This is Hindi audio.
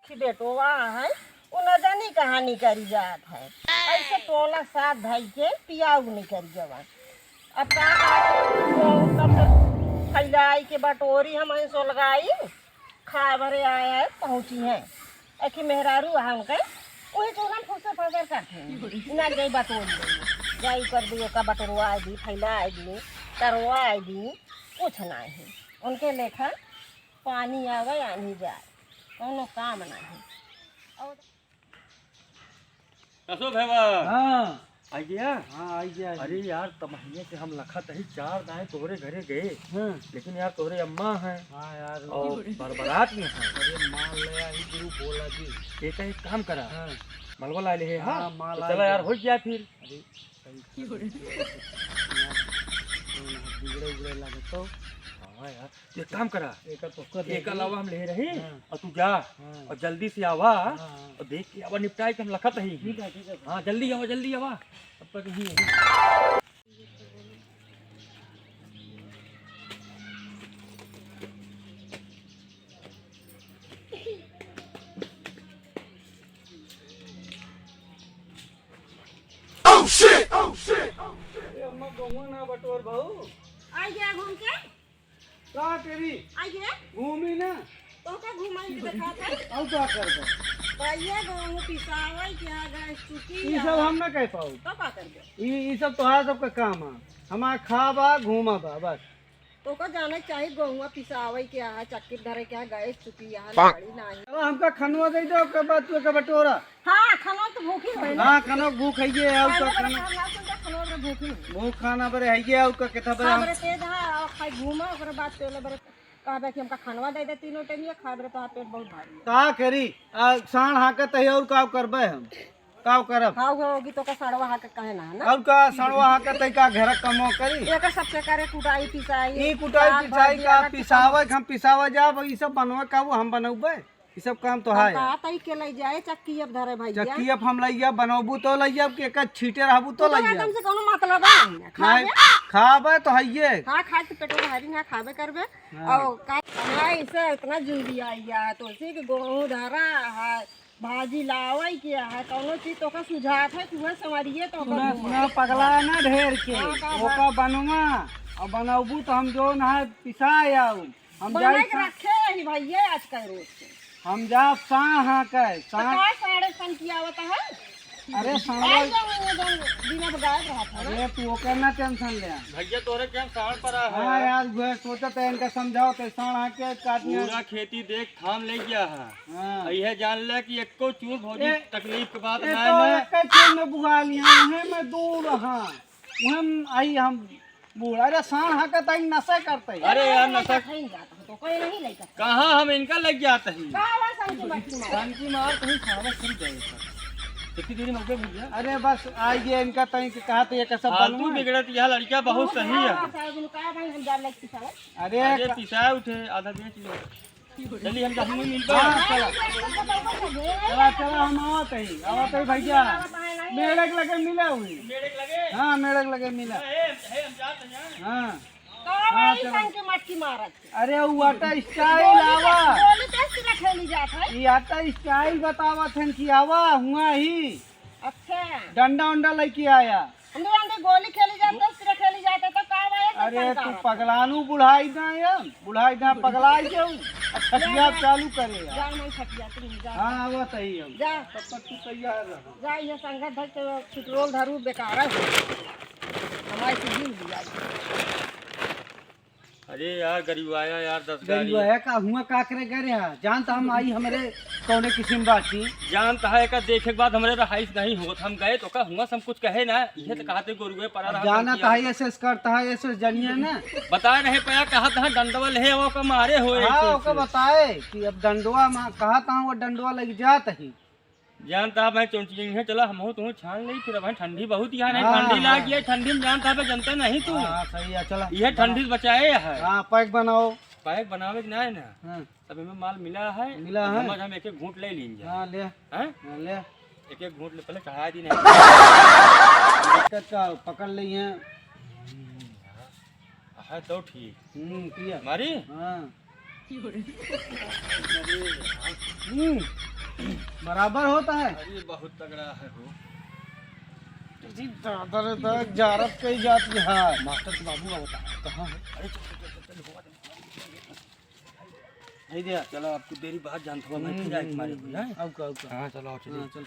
कि बेटोवा है वो न जानी कहानी करी जात है ऐसे टोला साथ भाई के पियाऊ नहीं करी जवान अब का फैलाई के बटोरी हम ऐसो लगाई खा भरे आए है पहुँची है एक मेहरारू है उनके वही चूल्हा फूसे फूसे करते ना गई बटोरी जाई कर दी का बटोरवा दी फैला दी तरवा दी कुछ नहीं उनके लेखा पानी आवे आनी जाए कोनो काम नहीं और कसो भेवा हाँ आ गया। हाँ आई गया। अरे यार तमहिने से हम लखत ही 4 दाएं तोहरे घरे गए हाँ लेकिन यार तोहरे अम्मा हैं हाँ यार और बरबरात में हैं। अरे माल ले आई गुरु बोला जी। एक काम करा हाँ मलवा ला ले हाँ हाँ, माल तो आ चला गया। यार हो गया फिर। अरे सही बिगड़े उगड़े लगे तो हाँ यार तो एक काम करा एक तो एक अलावा हम ले रहे हाँ। और तू जा हाँ। और जल्दी से आवा हाँ। और देख के आवा निपटाए के हम लखत ही। ठीक है हाँ जल्दी आवा तब तक ही अम्मा गहुआ ना बटोर बहू आई गया घूम के का तेरी आई गया घूमी ना तो क्या घुमाई के देखा था और क्या कर दो पाइए गेहूं पिसावई क्या गैस चुकी ये सब हम ना कह पाऊ तो का कर दे ये सब तोहार सबका काम है हमारा खाबा घूमा बा बस तो को जाने चाहिए गेहूं पिसावई क्या है चक्की धरे क्या गैस चुकी यहाँ गाड़ी नहीं अब हमका खनवा दे दो के बाद तू के बटोरा हाँ खाना तो भूखी होई ना हाँ खाना भूख है ये और का खाना खाना तो भूखी भूख खाना बरे है ये और का केथा बरे हम खाबरे तेज है और खाई घूमा ओकरे बाद तेले बरे कहबे कि हमका खानवा दे दे तीनों टाइम ये खाबरे तो पेट बहुत भारी है का करी साण हाकत है और का करबे हम का करब खाओ होगी तो का सड़वा हाके कहे ना है ना और का सणवा हाकत है का घर कमो करी एक सबसे करे कुटाई पिसाई ई कुटाई पिसाई का पिसावे हम पिसावे जाब ई सब बनवे का हम बनौबे ई सब काम तो है का तई के ले जाए चक्की अब धरे भैया चक्की अब हम लइया बनौबू तो लइया के एक छीटे रहबू तो लइया एकदम से कोनो मतलब है नहीं खाबे तो हइये हाँ खाए तो पेटो भारी ना खाबे करबे और का ऐसे इतना जल्दी आई है तो से कि गेहूं धरा है भाजी लावई किया है कौनो चीज तो का सुझात है तू समझिए तो सुना सुना पगला ना ढेर के ओका बनवा और बनौबू तो हम जो ना पिसाए आऊ हम बना जाई के रखे ही भैया आज कल रोज के हम जा सा हाँ के सा का साढ़े सन किया होता है अरे साणवा आई जाओ बिना बगाए रहा था ना अरे तू ओके ना टेंशन ले भैया तोरे क्या साड़ पड़ा हाँ यार वो सोचत है इनका समझाओ तो साण आके काटने पूरा खेती देख थाम ले गया है हाँ यह जान ले कि एको चूर भौजी तकलीफ के बात ये ना तो है। एक चीज में बुआ लिया उहे में दूर हाँ उहे आई हम बूढ़ अरे साण हाकत आई नशे करते अरे यार नशा नहीं जाता तो कोई नहीं लेता कहाँ हम इनका लग जाते हैं का हुआ सन के बच्ची मार कान की मार कहीं खावा सुन जाए कितनी देर में हो गया भैया। अरे बस आई गए इनका तई के कहा तो ये सब फालतू बनवा बिगड़त यह लड़का बहुत सही है। का भाई हम जान लग पिसावे अरे अरे पिसाए उठे आधा बेच लो चलिए हम जहाँ मिलते हाँ, हैं। चला चला हम आवत है भैया मेढक लगे मिला हुई मेरे लगे हाँ मेढक लगे मिला हम जाते हैं। हाँ हाँ सन के मटकी मारत अरे वो आटा स्टाइल आवा गोली टेस्ट में खेली जात है ये आटा स्टाइल बतावा थे कि आवा हुआ ही अच्छा डंडा उंडा लेके आया अंदर अंदर गोली खेली जाते सिर खेली जाते तो का भाई अरे तू पगलानू बुढ़ाई ना पगलाई जाऊ खटिया चालू करे यार। जा मैं खटिया तुम जा हाँ आवत है हम जा तब तक तू तैयार रह जा ये संगत धर के पेट्रोल धरू बेकार है हमारी से दिन दिया अरे यार गरीब आया यार 10 गाड़ी गरीब है का हुआ का करे गरे है जानता हम आई हमारे कौने किस्म बाकी जानता है का देखे के बाद हमारे रहाइश नहीं होत हम गए तो का हुआ सब कुछ कहे ना ये तो कहते गुरुए पड़ा रहा जाना था ऐसे करता है ऐसे जनिए ना बता रहे पया कहा था डंडवल है वो का मारे हो हाँ ओके बताए कि अब डंडवा कहा था वो डंडवा लग जात ही जानता मैं चौंचिंग है चला हम तो छान ली फिर अब ठंडी बहुत यहाँ है हाँ, ठंडी हाँ। लाग गई ठंडी में जानता है जनता नहीं तू हाँ सही है चला ये ठंडी से बचाए है हाँ पैक बनाओ पैक बनावे के ना है ना हाँ तब में माल मिला है मिला है। हम एक एक घूंट ले लेंगे हाँ ले हैं हाँ, ले एक एक घूंट ले पहले चढ़ा दी नहीं दिक्कत का पकड़ ली है है तो ठीक किया हमारी हाँ बराबर होता है। अरे बहुत तगड़ा है हो। जी दादा रे दादा जारत कई जाती है। मास्टर के बाबू का होता है। कहाँ है? अरे चल होगा नहीं दिया। चलो आपको देरी बाद जानता हूँ मैं फिर आए तुम्हारे को हैं। अब का हाँ चलो चल।